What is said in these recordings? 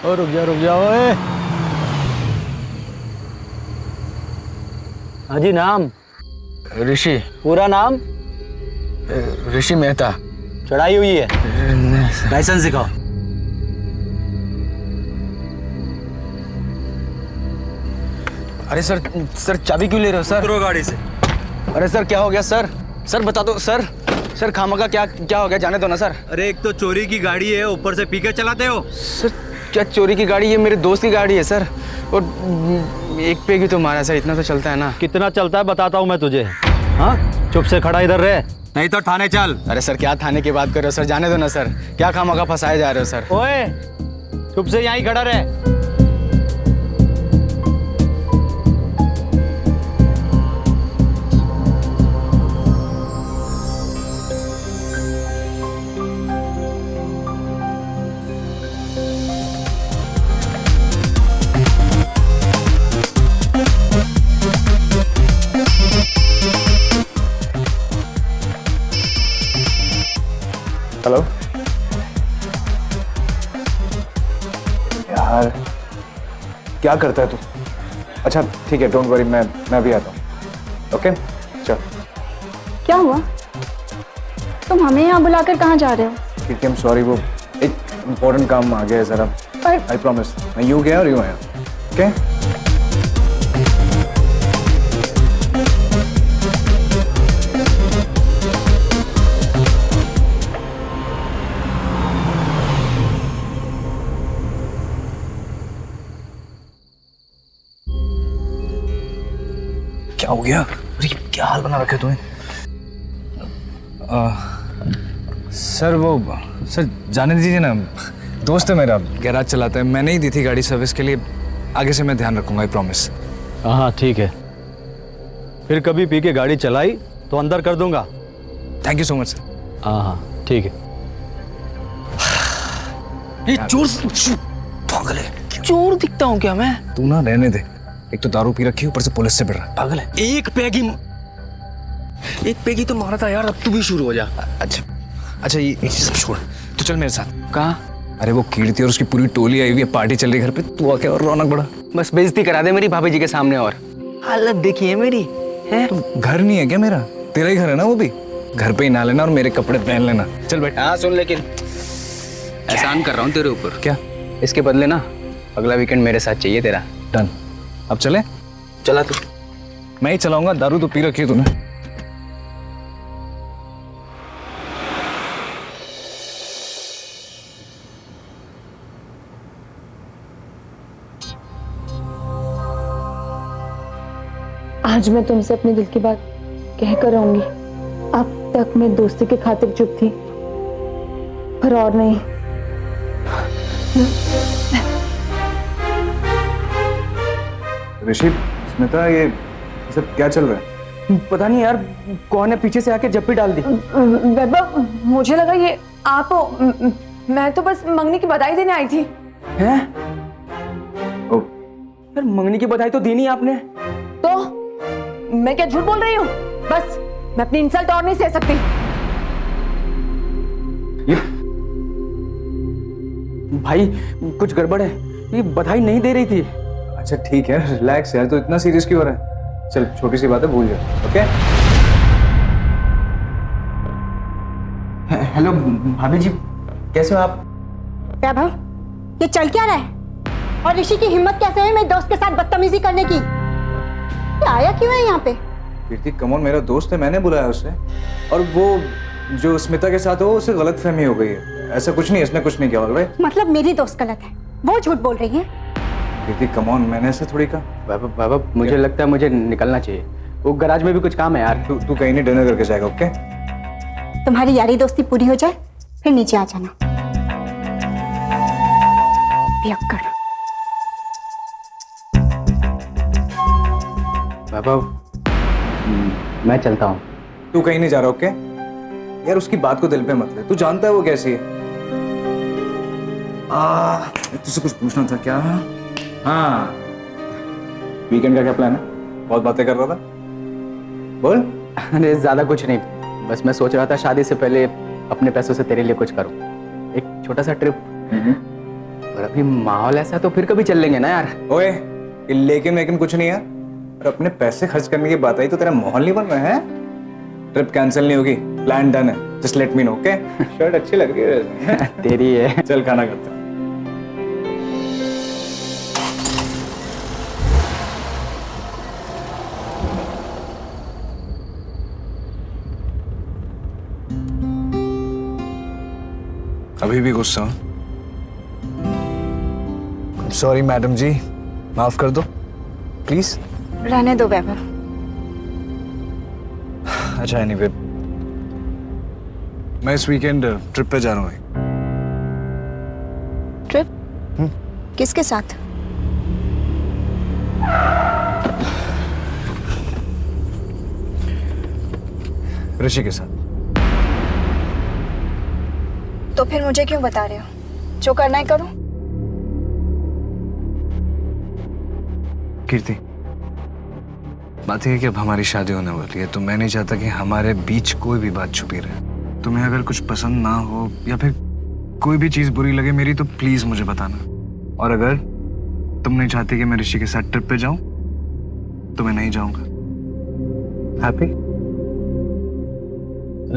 ओ रुक जा ओए। हाजी नाम? ऋषि। पूरा नाम? ऋषि मेहता। चढ़ाई हुई है? लाइसेंस दिखाओ। अरे सर चाबी क्यों ले रहे हो सर? उतरो गाड़ी से। अरे सर क्या हो गया सर? सर बता दो सर खामखा क्या हो गया, जाने दो ना सर। अरे एक तो चोरी की गाड़ी है, ऊपर से पी के चलाते हो। सर क्या चोरी की गाड़ी? ये मेरे दोस्त की गाड़ी है सर, और एक पेगी तो मारा सर, इतना तो चलता है ना। कितना चलता है बताता हूँ मैं तुझे। हाँ चुप से खड़ा इधर रहे, नहीं तो थाने चल। अरे सर क्या थाने की बात कर रहे हो सर, जाने दो ना सर, क्या खामखा फंसाए जा रहे हो सर। ओए चुप से यहीं खड़ा रहे। हेलो यार, क्या करता है तू? अच्छा ठीक है, डोंट वरी, मैं भी आता हूँ। ओके चल। क्या हुआ? तुम हमें यहाँ बुलाकर कहाँ जा रहे हो? आई एम सॉरी, वो एक इम्पोर्टेंट काम आ गया है जरा। पर आई प्रॉमिस, मैं यूँ गया और यूँ आया। ओके क्या हो गया? अरे क्या हाल बना रखा है तूने? सर जाने दीजिए ना, दोस्त है मेरा, गैराज चलाता है, मैंने ही दी थी गाड़ी सर्विस के लिए। आगे से मैं ध्यान रखूंगा, आई प्रॉमिस। हाँ ठीक है, फिर कभी पी के गाड़ी चलाई तो अंदर कर दूंगा। Thank you so much sir. हाँ ठीक है। ये चोर पागल है, चोर दिखता हूँ क्या मैं? तू ना रहने दे, एक तो दारू पी रखी, ऊपर से पुलिस से भिड़ रहा है, पागल है। एक पेगी तो मारा था यार, अब तू भी शुरू हो जा। अच्छा ये सब छोड़, तू चल मेरे साथ। कहाँ? अरे वो कीर्ति और उसकी पूरी टोली आई हुई है, पार्टी चल रही है घर पे, तू आके और रौनक बढ़ा। बस बेइज्जती करा दे मेरी भाभी जी के सामने, और हालत देखिए मेरी है। घर नहीं है क्या मेरा? तेरा ही घर है ना वो भी, घर पे ही ना लेना और मेरे कपड़े पहन लेना। चल बैठ। हाँ सुन, लेकिन एहसान कर रहा हूँ तेरे ऊपर। क्या? इसके बदले ना अगला वीकेंड मेरे साथ चाहिए तेरा। डन। अब चले? चला तू। मैं ही चलाऊंगा, दारू तो पी रखी है तूने। आज मैं तुमसे अपने दिल की बात कह कर रहूंगी। अब तक मैं दोस्ती की खातिर चुप थी, पर और नहीं। ऋषि, स्मिता, ये सब क्या चल रहा है? पता नहीं यार, कौन है पीछे से आके जप्पी डाल दी। वैभव, मुझे लगा ये आप हो। मैं तो बस मंगनी की बधाई देने आई थी। हैं? ओ, यार मंगनी की बधाई तो दी नहीं आपने। तो मैं क्या झूठ बोल रही हूँ? बस मैं अपनी इंसल्ट और नहीं सह सकती। ये भाई कुछ गड़बड़ है, ये बधाई नहीं दे रही थी। अच्छा ठीक है, रिलैक्स यार, तो इतना सीरियस क्यों हो रहा है? चल छोटी सी बात है, भूल जा। ओके? हेलो भाभी जी, कैसे हो आप? वैभव, ये चल क्या रहा है? और ऋषि की हिम्मत कैसे हुई मेरे दोस्त के साथ बदतमीजी करने की? ये आया क्यों है यहाँ पे? कीर्ति कमोन, मेरा दोस्त है, मैंने बुलाया उसे। और वो जो स्मिता के साथ हो, उसे गलतफहमी हो गई है। ऐसा कुछ नहीं, इसने कुछ नहीं किया। ऑलराइट? मतलब मेरी दोस्त गलत है, वो झूठ बोल रही है? कीर्ति कमोन, मैंने ऐसे थोड़ी कहा। बाबा मुझे लगता है मुझे निकलना चाहिए, वो गैराज में भी कुछ काम है यार। तू कहीं नहीं, डिनर करके जाएगा। ओके? तुम्हारी यारी दोस्ती पूरी हो जाए फिर नीचे आ जाना। पियक्कड़। बाबा मैं चलता हूँ। तू कहीं नहीं जा रहा। ओके यार, उसकी बात को दिल पे मत ले, तू जानता है वो कैसी है। तुझसे कुछ पूछना था। क्या? हाँ, वीकेंड का क्या प्लान है? बहुत बातें कर रहा था, बोल। अरे ज्यादा कुछ नहीं, बस मैं सोच रहा था शादी से पहले अपने पैसों से तेरे लिए कुछ करूं, एक छोटा सा ट्रिप। अभी माहौल ऐसा है तो फिर कभी चल लेंगे ना यार। ओए, ये लेकिन कुछ नहीं है। और अपने पैसे खर्च करने की बात आई तो तेरा माहौल नहीं बन रहा है। ट्रिप कैंसिल नहीं होगी, प्लान डन है। Just let me know, okay? Shirt अच्छी लग रही है। तेरी है। चल खाना खाते हैं। अभी भी गुस्सा हूं? सॉरी मैडम जी, माफ कर दो प्लीज। रहने दो वैभव। अच्छा एनीवे, मैं इस वीकेंड ट्रिप पे जा रहा हूँ। ट्रिप? किसके साथ? ऋषि के साथ। तो फिर मुझे क्यों बता रहे हो? जो करना है करो। कीर्ति, बात यह है कि अब हमारी शादी होने वाली है, तो मैं नहीं चाहता कि हमारे बीच कोई भी बात छुपी रहे। तुम्हें अगर कुछ पसंद ना हो या फिर कोई भी चीज बुरी लगे मेरी, तो प्लीज मुझे बताना। और अगर तुम नहीं चाहती कि मैं ऋषि के साथ ट्रिप पे जाऊं तो मैं नहीं जाऊंगा। हैप्पी?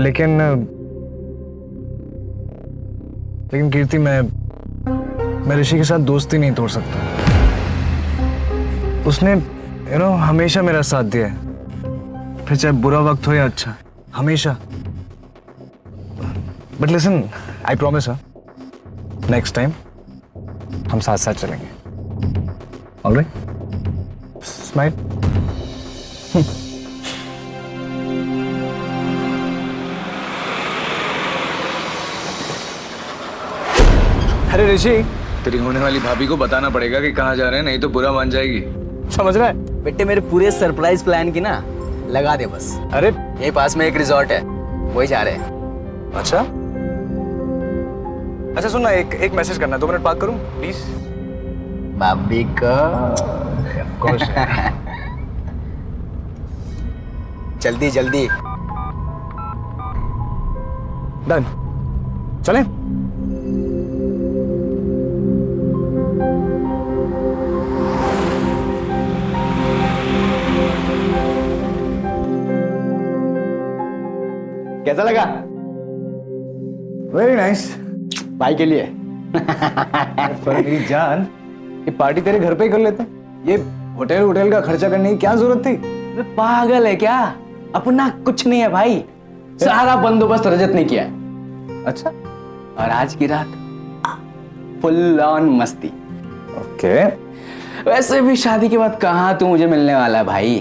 लेकिन कीर्ति, मैं ऋषि के साथ दोस्ती नहीं तोड़ सकता। उसने हमेशा मेरा साथ दिया है, फिर चाहे बुरा वक्त हो या अच्छा, हमेशा। But listen, I promise next time हम साथ साथ चलेंगे। ऑलराइट? स्माइल। अरे ऋषि, तेरी होने वाली भाभी को बताना पड़ेगा कि कहाँ जा रहे हैं, नहीं तो बुरा मान जाएगी। समझ रहा है? बेटे मेरे पूरे सरप्राइज प्लान की ना लगा दे बस। अरे यही पास में एक रिजॉर्ट है, वही जा रहे हैं। अच्छा अच्छा, सुनना, एक मैसेज करना है। 2 मिनट बात करूं प्लीज? भाभी का जल्दी जल्दी। डन, चलें? कैसा लगा? Very nice. भाई के लिए। पर मेरी जान, ये पार्टी तेरे घर पे ही कर लेते। ये होटल का खर्चा करने की क्या जरूरत थी? पागल है क्या? अपना कुछ नहीं है भाई, सारा बंदोबस्त रजत ने किया है। अच्छा, और आज की रात फुल ऑन मस्ती। ओके। वैसे भी शादी के बाद कहाँ तू मुझे मिलने वाला है भाई?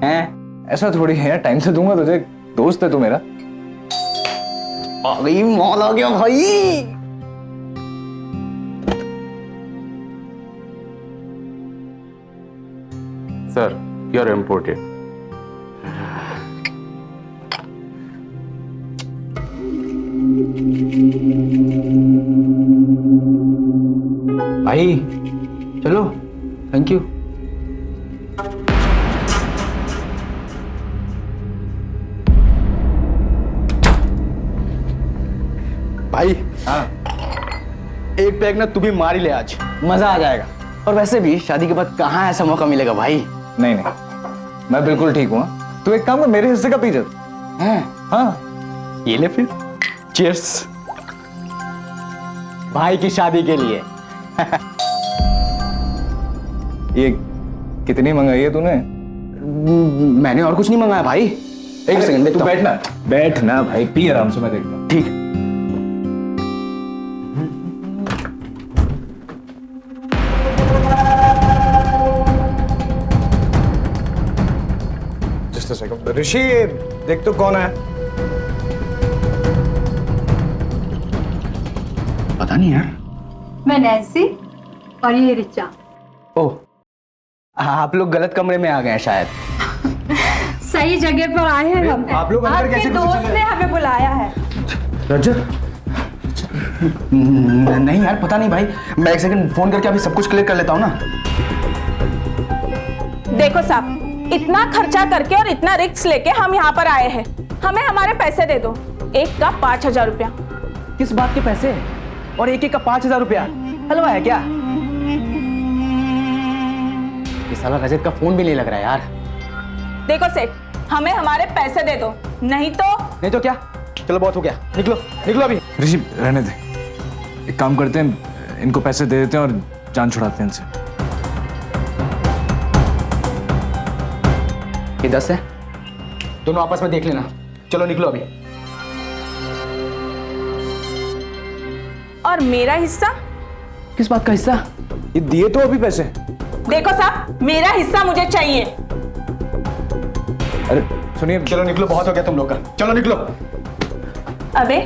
हैं? ऐसा थोड़ी है, टाइम से दूंगा तुझे, दोस्त है तू मेरा। आ गई मौल आ गया भाई। Sir, you're imported. भाई चलो, थैंक यू। भाई हाँ, एक पैक ना तू भी मार ही ले, आज मजा आ जाएगा। और वैसे भी शादी के बाद कहाँ ऐसा मौका मिलेगा भाई? नहीं, मैं बिल्कुल ठीक हूँ। तू एक काम कर, मेरे हिस्से का पी जा। हैं? हाँ, ये ले फिर। चीयर्स भाई की शादी के लिए। ये कितनी मंगाई है तूने? मैंने और कुछ नहीं मंगाया भाई। एक सेकंड, तू बैठना भाई, पी आराम से, मैं देखता हूँ। ठीक। Just a second. ऋषि, देख तो कौन है? पता नहीं यार। मैं नैन्सी और ये रिचा। ओह, आप लोग गलत कमरे में आ गए हैं शायद। सही जगह पर आए हैं हम। आप लोग अंदर आपके कैसे घुसे दोस्त चले? ने हमें बुलाया है। रजत? नहीं यार, पता नहीं भाई। मैं एक सेकंड फोन करके अभी सब कुछ क्लियर कर लेता हूँ ना। देखो साहब, इतना खर्चा करके और इतना रिस्क लेके हम यहाँ पर आए हैं, हमें हमारे पैसे दे दो। एक का 5,000 रुपया। किस बात के पैसे? और एक का 5,000 रुपया? हलवा है क्या? ये साला रजत का फोन भी नहीं लग रहा है यार। देखो सेठ, हमें हमारे पैसे दे दो, नहीं तो क्या? चलो बहुत हो गया, निकलो निकलो अभी। ऋषि रहने दे, एक काम करते हैं, इनको पैसे दे देते हैं और जान छुड़ाते हैं इनसे। ये 10 है, दोनों आपस में देख लेना। चलो निकलो अभी। और मेरा हिस्सा? किस बात का हिस्सा? ये दिए तो अभी पैसे। देखो साहब, मेरा हिस्सा मुझे चाहिए। अरे सुनिए, चलो निकलो, बहुत हो गया तुम लोग का। चलो निकलो। अबे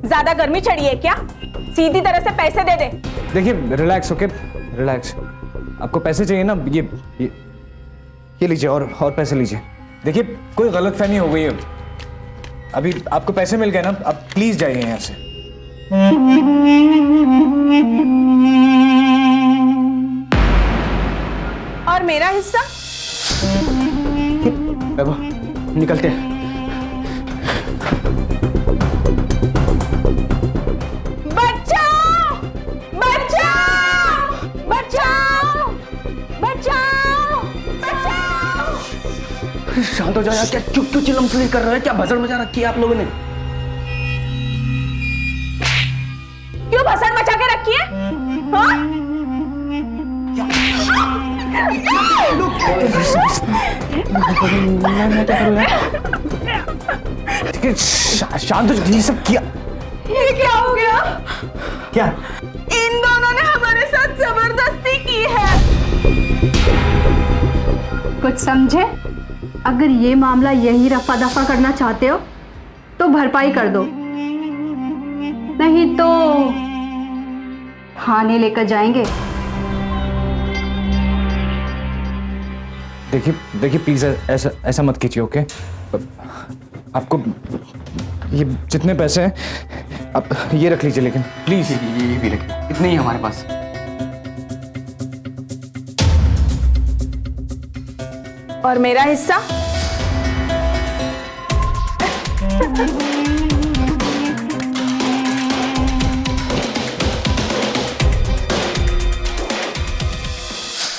ज्यादा गर्मी चढ़ी है क्या? सीधी तरह से पैसे दे दे। देखिए रिलैक्स, ओके रिलैक्स। आपको पैसे चाहिए ना, ये लीजिए और पैसे लीजिए। देखिए कोई गलतफहमी हो गई है, अभी आपको पैसे मिल गए ना, आप प्लीज जाइए यहाँ से। और मेरा हिस्सा? निकलते हैं। बचाओ बचाओ बचाओ बचाओ बचाओ। शांत हो जाओ यार, क्या चुप क्यों चिल्लम-चिल्ली कर रहे हो? क्या भसड़ मचा रखी है आप लोगों ने? क्यों भसड़ मचा के रखी है? हाँ? ठीक है, शांत हो जाइए। ये सब किया, ये क्या हो गया? क्या? इन दोनों ने हमारे साथ जबरदस्ती की है। कुछ समझे? अगर ये मामला यही रफा दफा करना चाहते हो तो भरपाई कर दो, नहीं तो थाने लेकर जाएंगे। देखिए प्लीज ऐसा मत कीजिए, ओके? आपको ये जितने पैसे हैं आप ये रख लीजिए, लेकिन प्लीज। ये भी रख, इतने ही हमारे पास। और मेरा हिस्सा?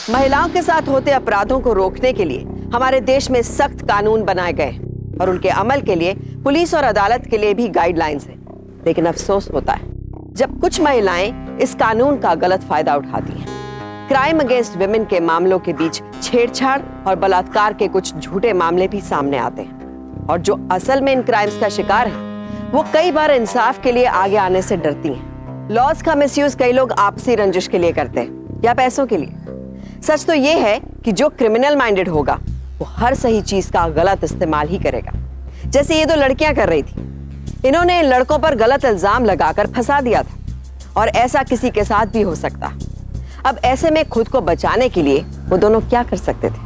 महिलाओं के साथ होते अपराधों को रोकने के लिए हमारे देश में सख्त कानून बनाए गए और उनके अमल के लिए पुलिस और अदालत के लिए भी गाइडलाइंस हैं। लेकिन अफसोस होता है जब कुछ महिलाएं इस कानून का गलत फायदा उठाती हैं। क्राइम अगेंस्ट विमेन के मामलों के बीच छेड़छाड़ और बलात्कार के कुछ झूठे मामले भी सामने आते हैं और जो असल में इन क्राइम्स का शिकार है वो कई बार इंसाफ के लिए आगे आने से डरती हैं। लॉज का मिसयूज कई लोग आपसी रंजिश के लिए करते हैं या पैसों के लिए। सच तो ये है कि जो क्रिमिनल माइंडेड होगा वो हर सही चीज का गलत इस्तेमाल ही करेगा। जैसे ये दो लड़कियां कर रही थी, इन्होंने इन लड़कों पर गलत इल्जाम लगाकर फंसा दिया था और ऐसा किसी के साथ भी हो सकता। अब ऐसे में खुद को बचाने के लिए वो दोनों क्या कर सकते थे?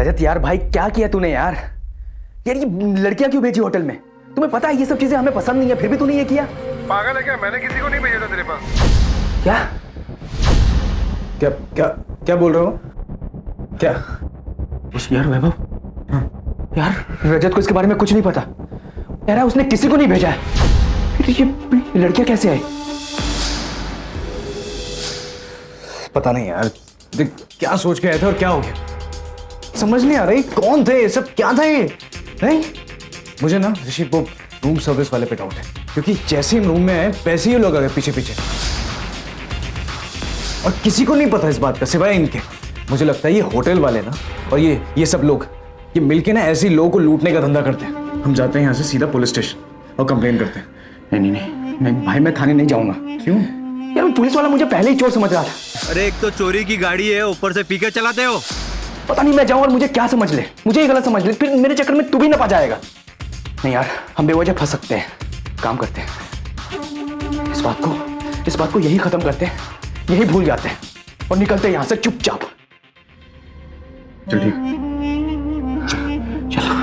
रजत यार भाई, क्या किया तूने यार? यार ये लड़कियां क्यों भेजी होटल में? तुम्हें पता है ये सब चीजें हमें पसंद नहीं है, फिर भी तूने ये किया। पागल है क्या? मैंने किसी को नहीं भेजा था तेरे पास। क्या क्या क्या क्या बोल रहे हो? क्या? उस यार वैभव, यार रजत को इसके बारे में कुछ नहीं पता। यार उसने किसी को नहीं भेजा है। फिर ये लड़कियां कैसे आई? पता नहीं यार, देख क्या सोच के आए थे और क्या हो गया समझ नहीं आ रही। कौन थे ये सब, क्या था ये? नहीं मुझे ना ऋषि वो रूम सर्विस वाले पे डाउट है, क्योंकि जैसे ही रूम में आए वैसे ही लोग आ गए पीछे पीछे और किसी को नहीं पता इस बात का सिवाय इनके। मुझे लगता है ये होटल वाले ना और ये सब लोग ये मिलके ना ऐसे ही लोगों को लूटने का धंधा करते हैं। हम जाते हैं यहाँ से सीधा पुलिस स्टेशन और कंप्लेन करते हैं। नहीं भाई, मैं थाने नहीं जाऊंगा। क्यों यार? पुलिस वाला मुझे पहले ही चोर समझ रहा था। अरे एक तो चोरी की गाड़ी है, ऊपर से पी के चलाते हो। पता नहीं मैं जाऊं और मुझे क्या समझ ले, मुझे ही गलत समझ ले, फिर मेरे चक्कर में तू भी ना पा जाएगा। नहीं यार, हम बेवजह फंस सकते हैं। काम करते हैं, इस बात को यही खत्म करते हैं, यही भूल जाते हैं और निकलते हैं यहां से चुपचाप। चलिए चलो।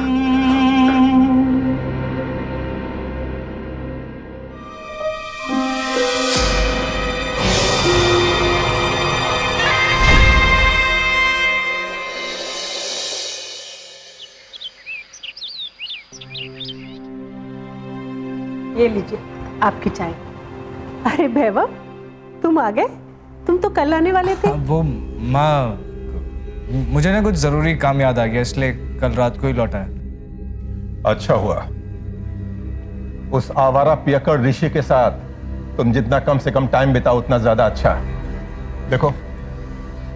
ये लीजिए आपकी चाय। अरे वैभव, तुम आ गए? तुम तो कल आने वाले थे। वो माँ, मुझे ना कुछ जरूरी काम याद आ गया, इसलिए कल रात को ही लौटा है। अच्छा हुआ, उस आवारा पियक्कड़ ऋषि के साथ तुम जितना कम से कम टाइम बिताओ उतना ज्यादा अच्छा। देखो,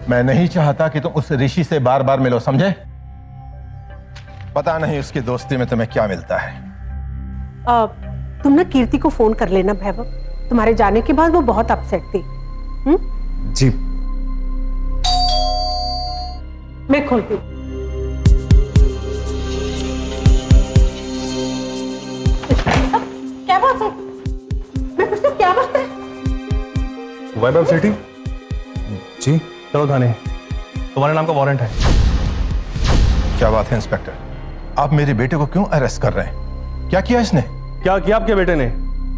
मैं नहीं चाहता कि तुम उस ऋषि से बार बार मिलो, समझे? पता नहीं उसकी दोस्ती में तुम्हें क्या मिलता है। तुम ना कीर्ति को फोन कर लेना वैभव, तुम्हारे जाने के बाद वो बहुत अपसेट थी। जी। मैं खोलती हूँ। क्या बात है? मैं पूछती हूँ, क्या बात है? वैभव सेठी, जी। चलो थाने, तुम्हारे नाम का वारंट है। क्या बात है इंस्पेक्टर, आप मेरे बेटे को क्यों अरेस्ट कर रहे हैं? क्या किया इसने? क्या किया आपके बेटे ने?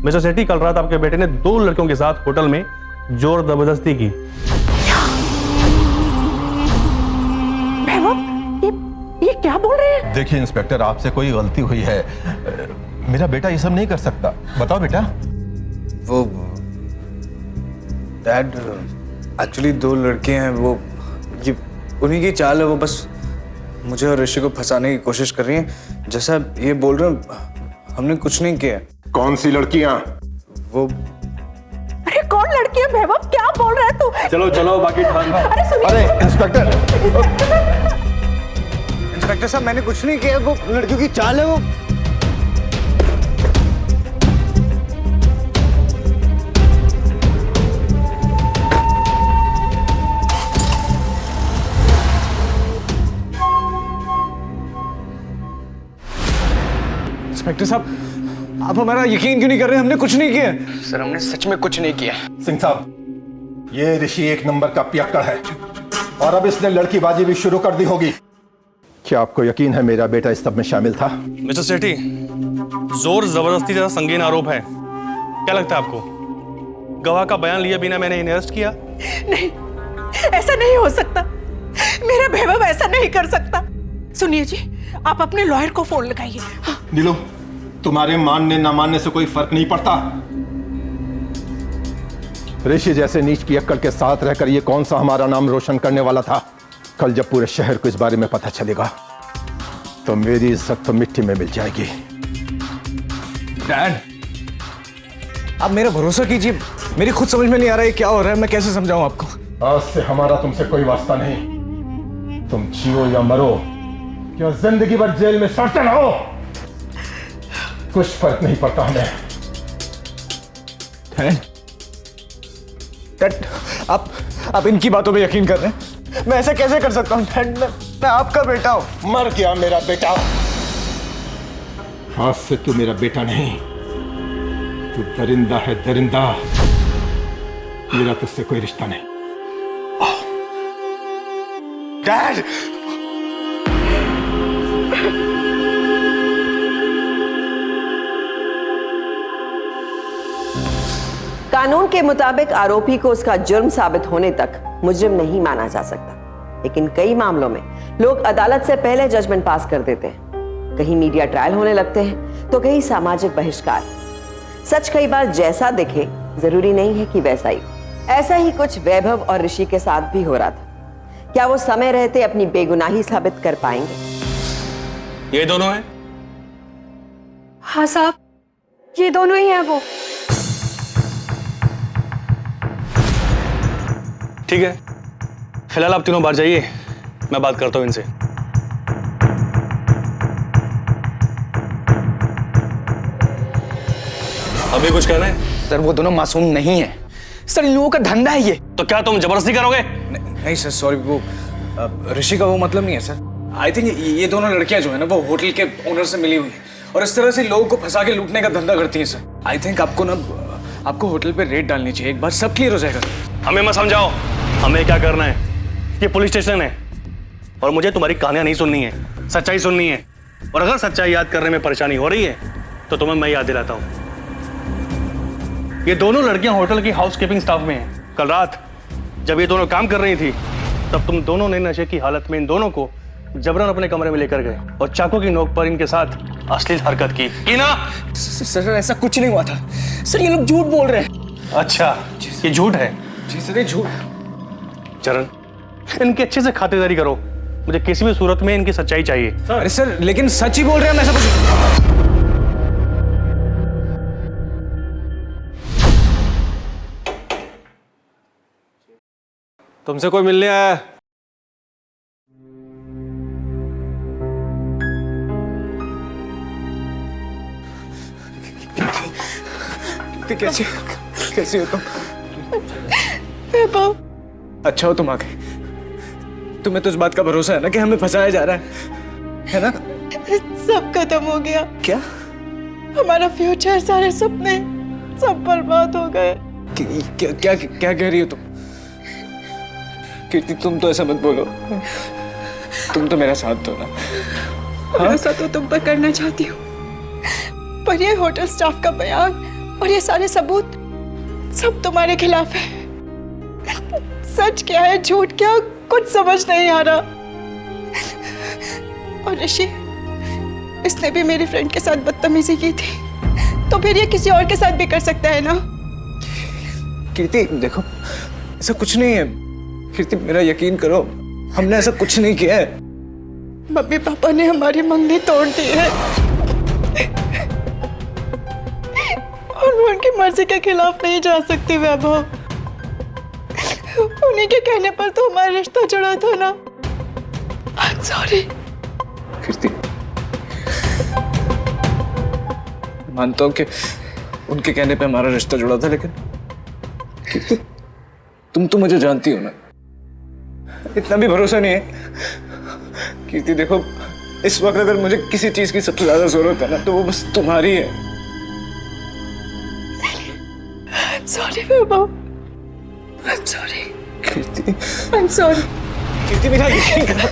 मिस्टर सेठी, कल रात आपके बेटे ने 2 लड़कियों के साथ होटल में जोर जबरदस्ती की। ये क्या बोल रहे हैं? देखिए इंस्पेक्टर, आपसे कोई गलती हुई है, मेरा बेटा ये सब नहीं कर सकता। बताओ बेटा। वो डैड, एक्चुअली 2 लड़के हैं, वो ये उन्हीं की चाल है। वो बस मुझे और ऋषि को फंसाने की कोशिश कर रही हैं। जैसा ये बोल रहे हैं, हमने कुछ नहीं किया। कौन सी लड़कियां? वो अरे कौन लड़की है वैभव? क्या बोल रहा है तू? चलो चलो, बाकी थाना। अरे सुनिए। अरे इंस्पेक्टर साहब, मैंने कुछ नहीं किया, वो लड़कियों की चाल है। वो इंस्पेक्टर साहब, आप हमारा यकीन क्यों नहीं कर रहे? हमने कुछ नहीं किया। सर, हमने सच में कुछ नहीं किया। सिंह साहब, ये ऋषि 1 नंबर का पियक्कड़ है और अब इसने लड़कीबाजी भी शुरू कर दी होगी। क्या आपको यकीन है मेरा बेटा इस सब में शामिल था? मिस्टर सेठी, जोर जबरदस्ती जैसा संगीन आरोप है। क्या लगता है आपको गवाह का बयान लिए बिना मैंने इन्हें अरेस्ट किया? नहीं, ऐसा नहीं हो सकता। मेरा वैभव ऐसा नहीं कर सकता। सुनिए जी, आप अपने लॉयर को फोन लगाइए। हाँ। नीलू, तुम्हारे मानने ना मानने से कोई फर्क नहीं पड़ता। ऋषि जैसे नीच पियक्कड़ के साथ रहकर ये कौन सा हमारा नाम रोशन करने वाला था? कल जब पूरे शहर को इस बारे में पता चलेगा तो मेरी इज्जत तो मिट्टी में मिल जाएगी। डैड, आप मेरा भरोसा कीजिए, मेरी खुद समझ में नहीं आ रहा है क्या हो रहा है। मैं कैसे समझाऊं आपको? आज से हमारा तुमसे कोई वास्ता नहीं। तुम जियो या मरो, क्या जिंदगी भर जेल में सड़ते रहो, कुछ फर्क नहीं पड़ता हमें। डैड, आप इनकी बातों पे यकीन कर रहे हैं? मैं ऐसा कैसे कर सकता हूँ डैड? मैं आपका बेटा हूँ। मर गया मेरा बेटा। आज से तू मेरा बेटा नहीं, तू दरिंदा है, दरिंदा। मेरा तुझसे कोई रिश्ता नहीं। डैड, कानून के मुताबिक आरोपी को उसका जुर्म साबित होने तक मुजरिम नहीं माना जा सकता, लेकिन कई मामलों में लोग अदालत से पहले जजमेंट पास कर देते हैं। कहीं मीडिया ट्रायल होने लगते हैं तो कहीं सामाजिक बहिष्कार। सच कई बार जैसा दिखे जरूरी नहीं है कि वैसा ही। ऐसा ही कुछ वैभव और ऋषि के साथ भी हो रहा था। क्या वो समय रहते अपनी बेगुनाही साबित कर पाएंगे? ये दोनों हैं? हाँ साहब, ये दोनों ही हैं वो। ठीक है, फिलहाल आप तीनों बाहर जाइए, मैं बात करता हूं इनसे। अभी कुछ कहना है? सर, वो दोनों मासूम नहीं है सर, इन लोगों का धंधा है ये। तो क्या तुम जबरदस्ती करोगे? नहीं सर, सॉरी, वो ऋषि का वो मतलब नहीं है सर। आई थिंक ये दोनों लड़कियां जो है ना, वो होटल के ओनर से मिली हुई है और इस तरह से लोगों को फंसा के लूटने का धंधा करती हैं सर। आई थिंक आपको होटल पे रेड डालनी चाहिए, एक बार सब क्लियर हो जाएगा। हमें मत समझाओ, हमें क्या करना है। ये पुलिस स्टेशन है और मुझे तुम्हारी कहानियां नहीं सुननी है, सच्चाई सुननी है। और अगर सच्चाई याद करने में परेशानी हो रही है तो तुम्हें मैं याद दिलाता हूं। ये दोनों लड़कियां होटल की हाउसकीपिंग स्टाफ में हैं। कल रात जब ये दोनों काम कर रही थी तब तुम दोनों ने नशे की हालत में इन दोनों को जबरन अपने कमरे में लेकर गए और चाकू की नोक पर इनके साथ अश्लील हरकत की ना? सर, ऐसा कुछ नहीं हुआ था सर, ये लोग झूठ बोल रहे हैं। अच्छा, ये झूठ है? जी सर, ये झूठ। चरण, इनकी अच्छे से खातिरदारी करो। मुझे किसी भी सूरत में इनकी सच्चाई चाहिए। अरे सर, लेकिन सच ही बोल रहे हैं, मैं ऐसा कुछ। तुमसे कोई मिलने आया है? कैसे कैसे हो तुम? अच्छा हो तुम आ गए। तुम्हें तो इस बात का भरोसा है ना कि हमें फंसाया जा रहा है ना? सब खत्म हो गया। क्या? हमारा फ्यूचर, सारे सपने सब बर्बाद हो गए। क्या क्या क्या कह रही हो तुम? कीर्ति, तुम तो ऐसा मत बोलो। तुम तो मेरा साथ दो ना। भरोसा तो तुम पर करना चाहती हूँ, पर ये होटल स्टाफ का बयान और ये सारे सबूत सब तुम्हारे खिलाफ है। सच क्या है, झूठ क्या, कुछ समझ नहीं आ रहा। और ऋषि, इसने भी मेरी फ्रेंड के साथ बदतमीजी की थी, तो फिर ये किसी और के साथ भी कर सकता है ना? कीर्ति देखो, ऐसा कुछ नहीं है। कीर्ति, मेरा यकीन करो, हमने ऐसा कुछ नहीं किया है। मम्मी पापा ने हमारी मंगनी तोड़ दी है और वो उनकी मर्जी के खिलाफ नहीं जा सकती वैभव। उन्हीं के कहने पर तो हमारा रिश्ता जुड़ा था ना। I'm sorry। कीर्ति, मानता हूं कि उनके कहने पे हमारा रिश्ता जुड़ा था, लेकिन कीर्ति, तुम तो मुझे जानती हो ना, इतना भी भरोसा नहीं है। कीर्ति देखो, इस वक्त अगर मुझे किसी चीज की सबसे ज्यादा जरूरत है ना, तो वो बस तुम्हारी है। I'm sorry Vaibhav. I'm sorry। Kirti, I'm sorry। कीर्ति, मेरा यकीन करो।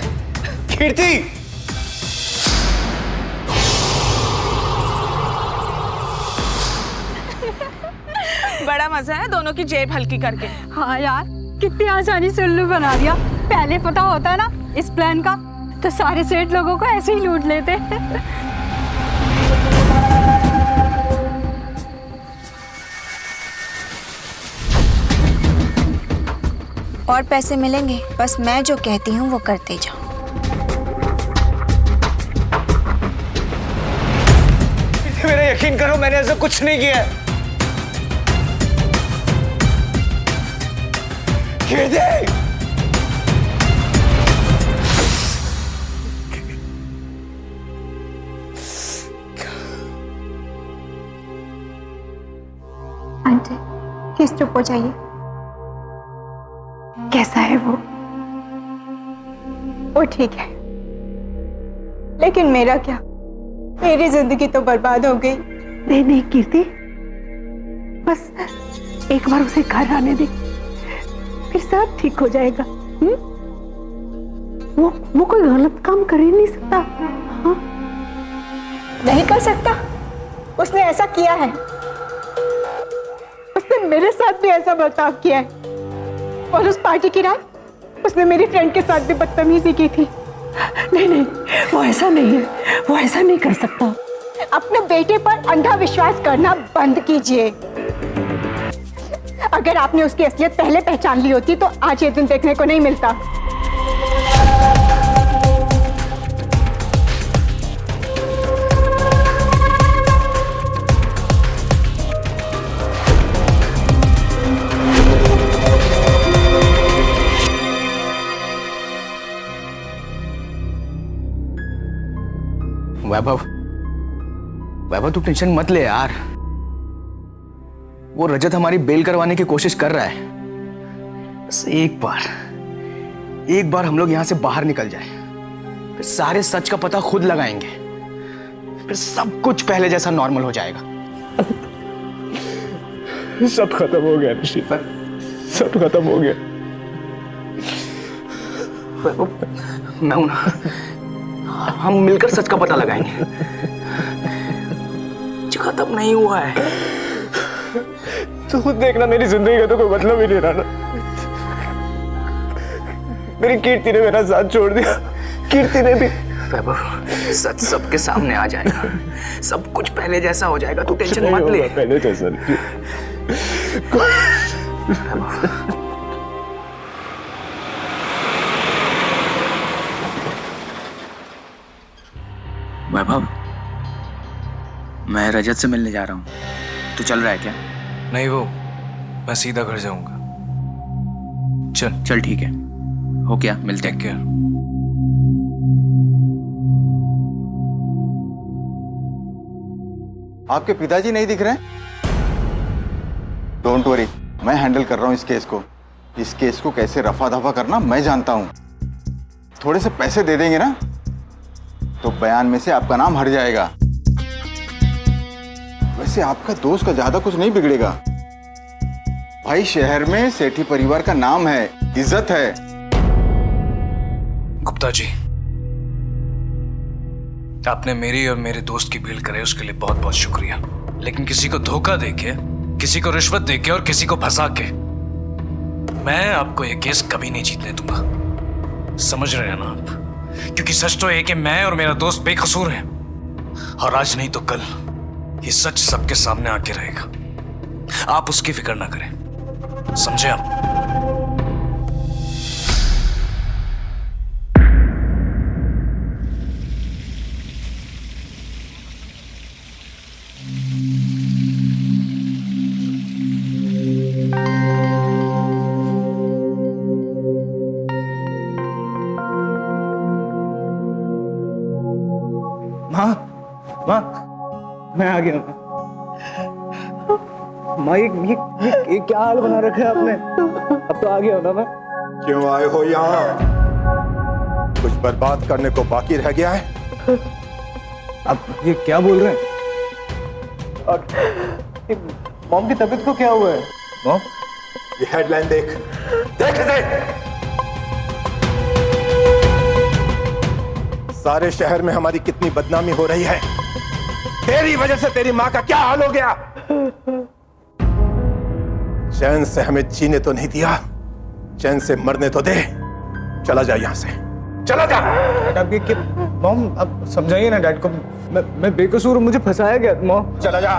कीर्ति, बड़ा मजा है दोनों की जेब हल्की करके। हाँ यार, कितनी आसानी से उल्लू बना दिया। पहले पता होता है ना इस प्लान का, तो सारे सेठ लोगों को ऐसे ही लूट लेते। और पैसे मिलेंगे, बस मैं जो कहती हूँ वो करते जाओ। मेरा यकीन करो, मैंने ऐसा कुछ नहीं किया है। कीर्ति, आंटी, प्लीज चुप हो जाइए। कैसा है वो ठीक है, लेकिन मेरा क्या? मेरी जिंदगी तो बर्बाद हो गई। नहीं नहीं कीर्ति, बस एक बार उसे घर आने दे, फिर सब ठीक हो जाएगा। वो कोई गलत काम कर ही नहीं सकता। हाँ? नहीं कर सकता, उसने ऐसा किया है। उसने मेरे साथ भी ऐसा बर्ताव किया है, और उस पार्टी की रात उसने मेरी फ्रेंड के साथ भी बदतमीजी की थी। नहीं नहीं, वो ऐसा नहीं है, वो ऐसा नहीं कर सकता। अपने बेटे पर अंधा विश्वास करना बंद कीजिए। अगर आपने उसकी असलियत पहले पहचान ली होती तो आज ये दिन देखने को नहीं मिलता। वैभव तू टेंशन मत ले यार, वो रजत हमारी बेल करवाने की कोशिश कर रहा है। बस एक बार हम लोग यहां से बाहर निकल जाए, फिर सारे सच का पता खुद लगाएंगे, फिर सब कुछ पहले जैसा नॉर्मल हो जाएगा। सब खत्म हो गया ऋषि, सब खत्म हो गया। मैं हूं ना, हम मिलकर सच का पता लगाएंगे। खत्म नहीं हुआ है। तो खुद देखना, मेरी जिंदगी का तो कोई मतलब ही नहीं रहा ना। मेरी कीर्ति ने मेरा साथ छोड़ दिया, कीर्ति ने भी। वैभव, सच सबके सामने आ जाएगा, सब कुछ पहले जैसा हो जाएगा, तू टेंशन मत ले। पहले जैसा वैभव, वैभव, मैं रजत से मिलने जा रहा हूँ, तू चल रहा है क्या? नहीं वो, मैं सीधा घर जाऊंगा। चल चल ठीक है, हो गया, मिलते हैं। क्या? आपके पिताजी नहीं दिख रहे? डोंट वरी, मैं हैंडल कर रहा हूँ इस केस को। इस केस को कैसे रफा दफा करना मैं जानता हूँ। थोड़े से पैसे दे देंगे ना तो बयान में से आपका नाम हट जाएगा। वैसे आपका दोस्त का ज्यादा कुछ नहीं बिगड़ेगा भाई। शहर में सेठी परिवार का नाम है, इज्जत है। गुप्ता जी, आपने मेरी और मेरे दोस्त की भीड़ कराई, उसके लिए बहुत बहुत शुक्रिया। लेकिन किसी को धोखा देके, किसी को रिश्वत देके और किसी को फंसा के मैं आपको ये केस कभी नहीं जीतने दूंगा। समझ रहे हैं ना आप? क्योंकि सच तो है कि मैं और मेरा दोस्त बेकसूर हैं, और आज नहीं तो कल ये सच सबके सामने आके रहेगा। आप उसकी फिक्र ना करें, समझे आप? माँ, माँ, मैं आ गया। माँ, ये क्या हाल बना रखा है आपने? अब तो आ गया हो ना मैं? क्यों आए हो यहाँ? कुछ बर्बाद करने को बाकी रह गया है? अब ये क्या बोल रहे हैं? और मॉम की तबीयत को क्या हुआ है? मॉम, ये हेडलाइन देख, देख इसे। सारे शहर में हमारी कितनी बदनामी हो रही है। तेरी वजह से तेरी माँ का क्या हाल हो गया। चैन से हमें जीने तो नहीं दिया, चैन से मरने तो दे। चला जा यहां से, चला जा। अब ये मॉम, अब समझाइए ना डैड को। मैं बेकसूर हूँ, मुझे फंसाया गया। मॉम चला जा,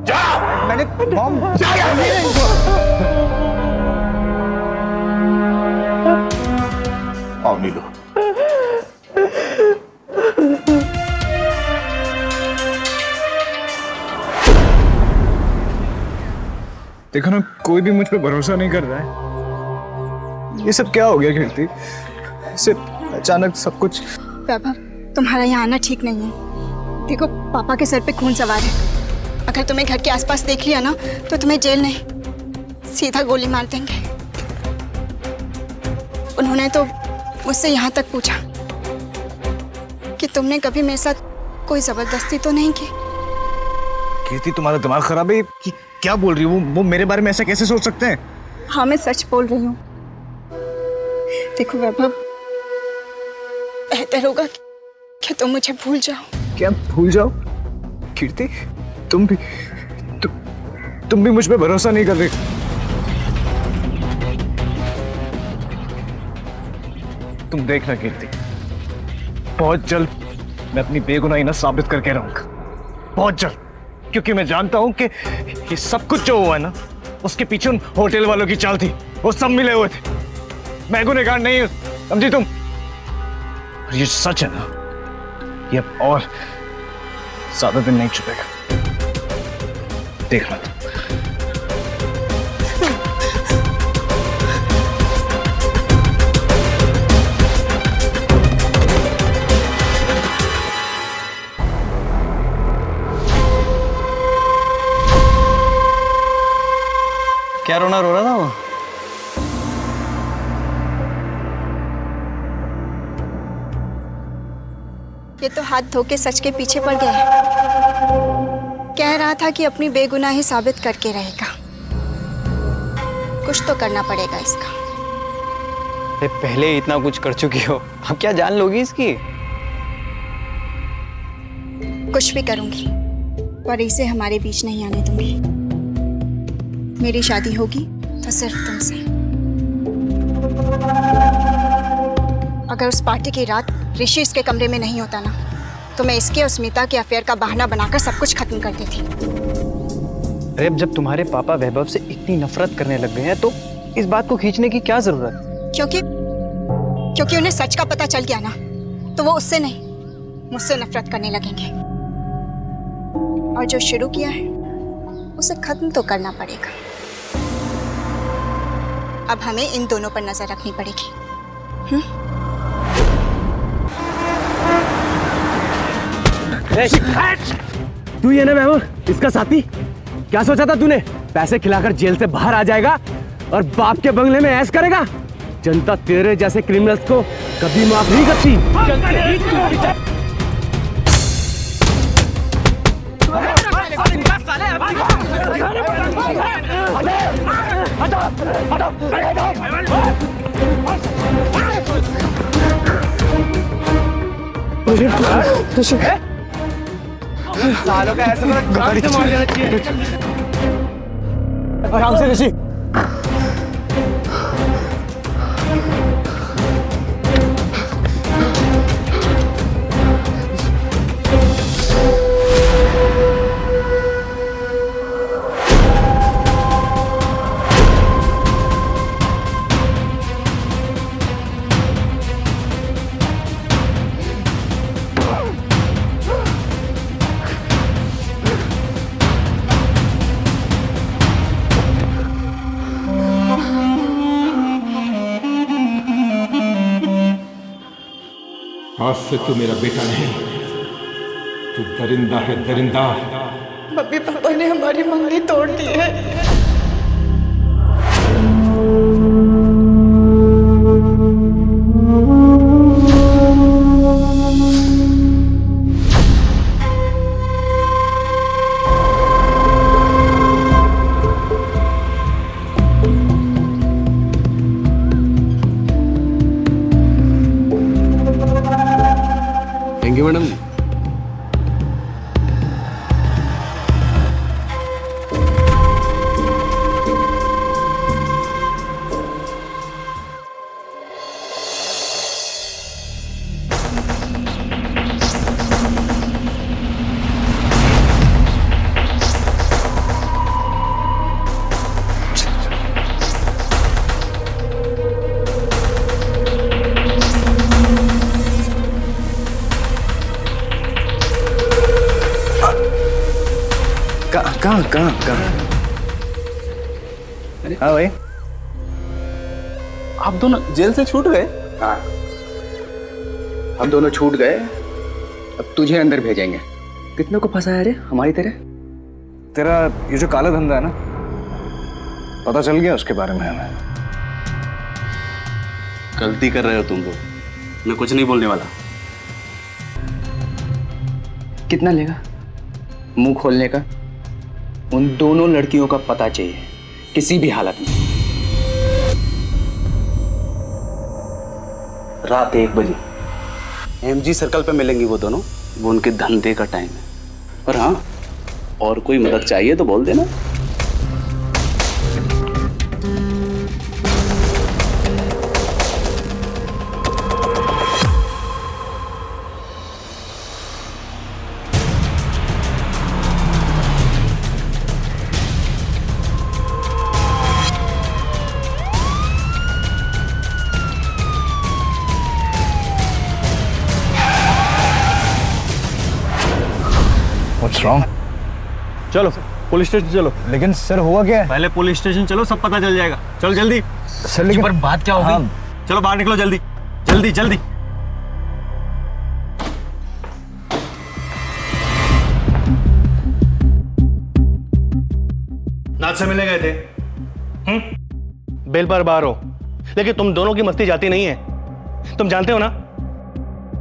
जा। मैंने मॉम जा यहां से। आओ नीलू। देखो ना, कोई भी मुझ पे भरोसा नहीं कर रहा है। ये सब क्या हो गया कीर्ति? इससे अचानक सब कुछ। वैभव, तुम्हारा यहाँ आना ठीक नहीं है। देखो, पापा के सर पे खून सवार है। अगर तुम्हें घर के आसपास देख लिया ना तो तुम्हें जेल नहीं, सीधा गोली मार देंगे। उन्होंने तो मुझसे यहाँ तक पूछा कि तुमने कभी मेरे साथ कोई जबरदस्ती तो नहीं की। कीर्ति, तुम्हारा दिमाग खराब है? क्या बोल रही हो? वो मेरे बारे में ऐसा कैसे सोच सकते हैं? हाँ, मैं सच बोल रही हूँ। देखो वैभव, बेहतर होगा कि तुम मुझे भूल जाओ। क्या भूल जाओ? कीर्ति, तुम भी मुझ पे भरोसा नहीं कर रही। तुम देखना कीर्ति, बहुत जल्द मैं अपनी बेगुनाही ना साबित करके रहूंगा, बहुत जल्द। क्योंकि मैं जानता हूं कि ये सब कुछ जो हुआ है ना, उसके पीछे उन होटल वालों की चाल थी। वो सब मिले हुए थे। मैं गुनहगार नहीं हूं, समझी तुम? और ये सच है ना, ये अब और ज्यादा दिन नहीं छुपेगा। देखना तुम। क्या रोना रो रहा था वो? ये तो हाथ धो के सच के पीछे पड़ गया है। कह रहा था कि अपनी बेगुनाही साबित करके रहेगा। कुछ तो करना पड़ेगा इसका। अरे पहले इतना कुछ कर चुकी हो, अब क्या जान लोगी इसकी? कुछ भी करूंगी, पर इसे हमारे बीच नहीं आने दूंगी। मेरी शादी होगी तो सिर्फ तुमसे। अगर उस पार्टी की रात ऋषि इसके कमरे में नहीं होता ना, तो मैं इसके और स्मिता के अफेयर का बहाना बनाकर सब कुछ खत्म कर देती। अरे अब जब तुम्हारे पापा वैभव से इतनी नफरत करने लग गए हैं तो इस बात को खींचने की क्या जरूरत? क्योंकि उन्हें सच का पता चल गया ना, तो वो उससे नहीं मुझसे नफरत करने लगेंगे। और जो शुरू किया है उसे खत्म तो करना पड़ेगा। अब हमें इन दोनों पर नजर रखनी पड़ेगी। तू ये ना महबूब, इसका साथी? क्या सोचा था तूने? पैसे खिलाकर जेल से बाहर आ जाएगा और बाप के बंगले में ऐश करेगा? जनता तेरे जैसे क्रिमिनल्स को कभी माफ नहीं करती। सालों का ऐसा गाड़ी से मार देना चाहिए। आराम से ऋषि। आज से तू मेरा बेटा नहीं, तू दरिंदा है, दरिंदा। मम्मी पापा ने हमारी मंगनी तोड़ दी है। Thank you madam. कहाँ? हाँ भाई, आप दोनों जेल से छूट गए? हाँ, हम दोनों छूट गए। अब तुझे अंदर भेजेंगे। कितनों को फंसाया रे हमारी तरह? तेरा ये जो काला धंधा है ना, पता चल गया उसके बारे में हमें। गलती कर रहे हो तुम लोग, मैं कुछ नहीं बोलने वाला। कितना लेगा मुंह खोलने का? उन दोनों लड़कियों का पता चाहिए किसी भी हालत में। रात 1 बजे MG सर्कल पे मिलेंगी वो दोनों। वो उनके धंधे का टाइम है। और हाँ, और कोई मदद चाहिए तो बोल देना। What's wrong? चलो पुलिस स्टेशन चलो। लेकिन सर हुआ क्या है? पहले पुलिस स्टेशन चलो, सब पता चल जाएगा। चलो जल्दी। सर लेकिन पर बात क्या होगी? हाँ। चलो बाहर निकलो जल्दी जल्दी जल्दी। नाथ से मिलने गए थे, बेल पर बाहर हो, लेकिन तुम दोनों की मस्ती जाती नहीं है। तुम जानते हो ना,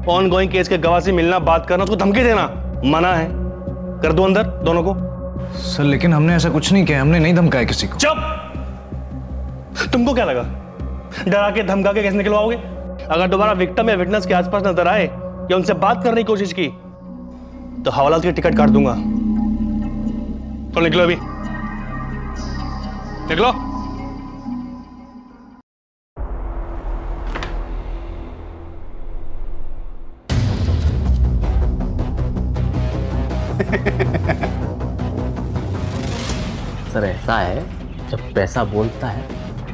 ऑन गोइंग केस के गवाह से मिलना, बात करना, उसको धमकी देना मना है। कर दो अंदर दोनों को। सर लेकिन हमने ऐसा कुछ नहीं किया, हमने नहीं धमकाया किसी को। चुप! तुमको क्या लगा डरा के धमका के कैसे निकलवाओगे? अगर दोबारा विक्टिम या विटनेस के आसपास नजर आए या उनसे बात करने की कोशिश की तो हवालात की टिकट काट दूंगा। तो निकलो अभी, निकलो। सर ऐसा है, जब पैसा बोलता है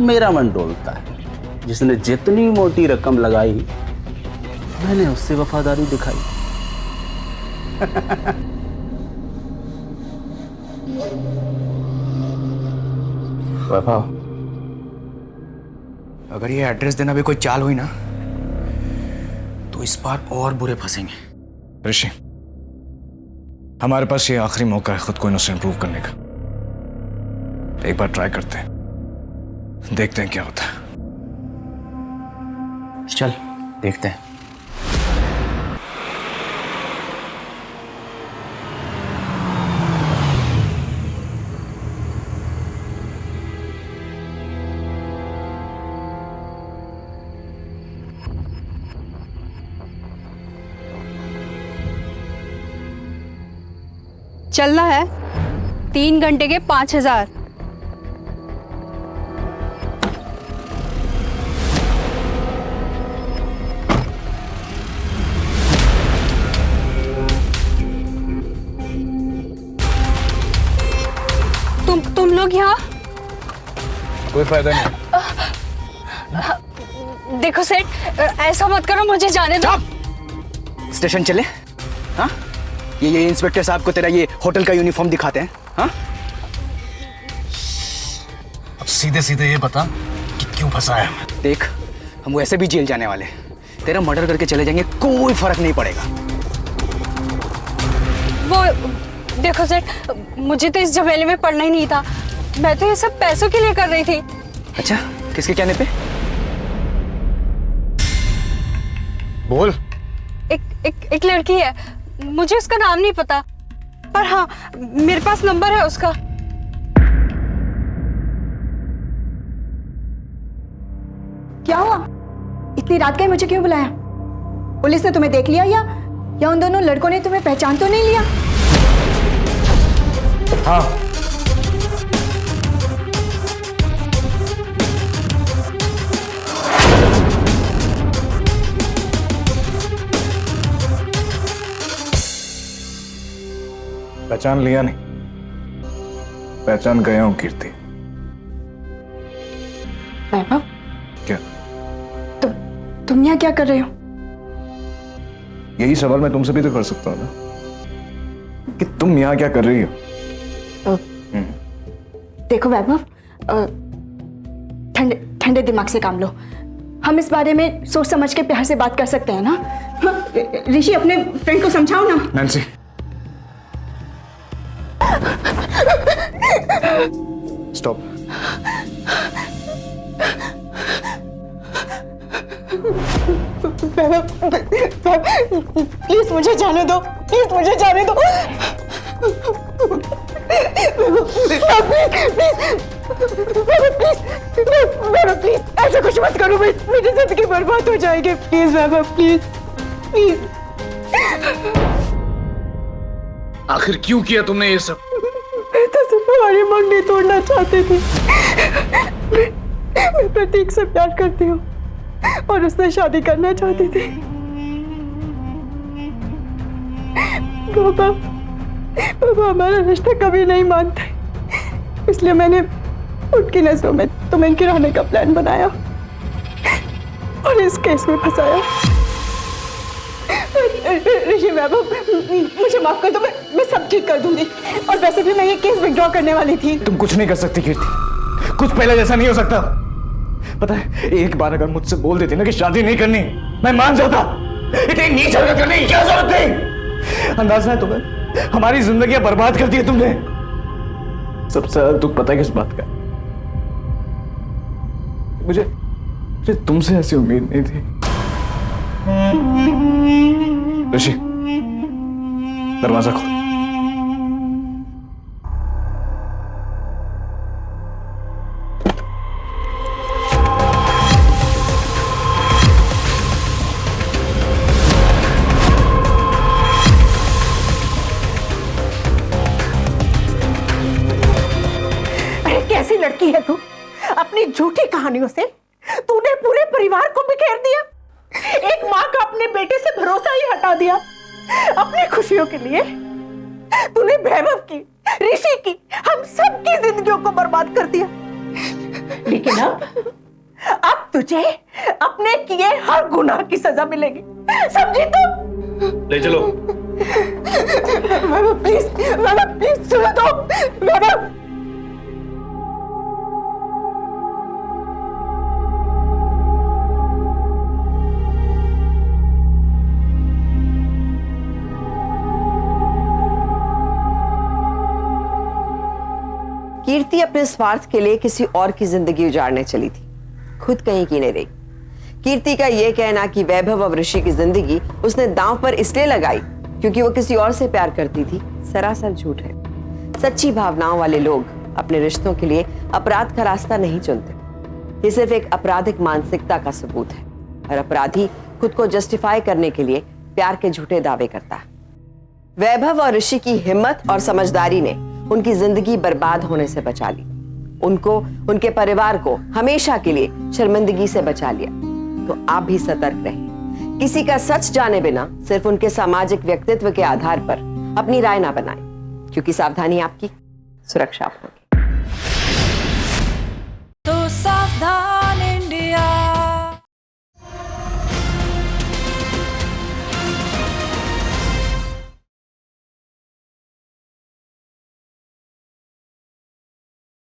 मेरा मन डोलता है। जिसने जितनी मोटी रकम लगाई मैंने उससे वफादारी दिखाई। वैभव, अगर ये एड्रेस देना भी कोई चाल हुई ना तो इस बार और बुरे फंसेंगे। ऋषि, हमारे पास ये आखिरी मौका है खुद को इनोसेंट प्रूव करने का। एक बार ट्राई करते हैं, देखते हैं क्या होता है। चल देखते हैं। चलना है 3 घंटे के 5000। तुम लोग यहाँ? कोई फायदा नहीं। देखो सेठ, ऐसा मत करो, मुझे जाने दो। स्टेशन चले? हाँ, ये इंस्पेक्टर साहब को तेरा ये होटल का यूनिफॉर्म दिखाते हैं। हाँ, अब सीधे सीधे ये बता कि क्यों फंसा है हमें। देख, हम वैसे भी जेल जाने वाले, तेरा मर्डर करके चले जाएंगे, कोई फर्क नहीं पड़ेगा। वो देखो सेठ, मुझे तो इस झमेले में पड़ना ही नहीं था। मैं तो ये सब पैसों के लिए कर रही थी। अच्छा, किसके कहने पे? बोल। एक लड़की है, मुझे उसका नाम नहीं पता, पर हाँ मेरे पास नंबर है उसका। क्या हुआ? इतनी रात का मुझे क्यों बुलाया? पुलिस ने तुम्हें देख लिया या उन दोनों लड़कों ने तुम्हें पहचान तो नहीं लिया? हाँ, पहचान लिया नहीं, पहचान गया हूं कीर्ति। वैभव, क्या? तुम यहाँ क्या कर रहे हो? यही सवाल मैं तुमसे भी तो कर सकता हूं ना, कि तुम यहाँ क्या कर रही हो? देखो वैभव, ठंडे दिमाग से काम लो। हम इस बारे में सोच समझ के प्यार से बात कर सकते हैं ना? ऋषि, अपने फ्रेंड को समझाओ ना। Nancy, stop. प्लीज मुझे जाने दो, प्लीज मुझे जाने दो। प्लीज ऐसा कुछ मत करो, मेरी जिंदगी बर्बाद हो जाएगी। Please Vaibhav, please please. आखिर क्यों किया तुमने ये सब? मैं तो सिर्फ तुम्हारी मंगनी तोड़ना चाहती थी। मैं प्रतीक से प्यार करती हूँ और उससे शादी करना चाहती थी। पापा हमारा रिश्ता कभी नहीं मानते, इसलिए मैंने उनकी नजरों में तुम्हें गिराने का प्लान बनाया और इस केस में फंसाया। ऋषि, वैभव, मुझे माफ कर दो, मैं सब ठीक कर दूंगी। और वैसे भी मैं ये केस विड्रॉ करने वाली थी। तुम कुछ नहीं कर सकती कीर्ति, कुछ पहले जैसा नहीं हो सकता। पता है, एक बार अगर मुझसे बोल देती ना कि शादी नहीं करनी, मैं मान जाता। इतनी नीच हरकत करने की क्या जरूरत थी? अंदाजा है तुम्हें, हमारी जिंदगियां बर्बाद कर दी है तुमने। सबसे ज्यादा दुख पता है किस बात का? मुझे तुमसे ऐसी उम्मीद नहीं थी। ऋषि, दरवाजा खोल। कैसी लड़की है तू? अपनी झूठी कहानियों से तूने पूरे परिवार को बिखेर दिया। एक माँ का अपने बेटे से भरोसा ही हटा दिया। अपनी खुशियों के लिए तूने वैभव की, ऋषि की, हम सब की जिंदगियों को बर्बाद कर दिया। लेकिन अब तुझे अपने किए हर गुनाह की सजा मिलेगी, समझी तू? ले चलो। मामा प्लीज, मामा प्लीज सुनो तो, मामा। कीर्ति अपने स्वार्थ के लिए किसी और की जिंदगी उजाड़ने चली थी, खुद कहीं की नहीं रही। कीर्ति का यह कहना कि वैभव और ऋषि की जिंदगी उसने दांव पर इसलिए लगाई क्योंकि वो किसी और से प्यार करती थी, सरासर झूठ है। सच्ची भावनाओं वाले लोग अपने रिश्तों के लिए अपराध का रास्ता नहीं चुनते। ये सिर्फ एक आपराधिक मानसिकता का सबूत है और अपराधी खुद को जस्टिफाई करने के लिए प्यार के झूठे दावे करता है। वैभव और ऋषि की हिम्मत और समझदारी ने उनकी जिंदगी बर्बाद होने से बचा ली, उनको, उनके परिवार को हमेशा के लिए शर्मिंदगी से बचा लिया। तो आप भी सतर्क रहें, किसी का सच जाने बिना सिर्फ उनके सामाजिक व्यक्तित्व के आधार पर अपनी राय ना बनाएं, क्योंकि सावधानी आपकी सुरक्षा आप होगी। तो सावधान।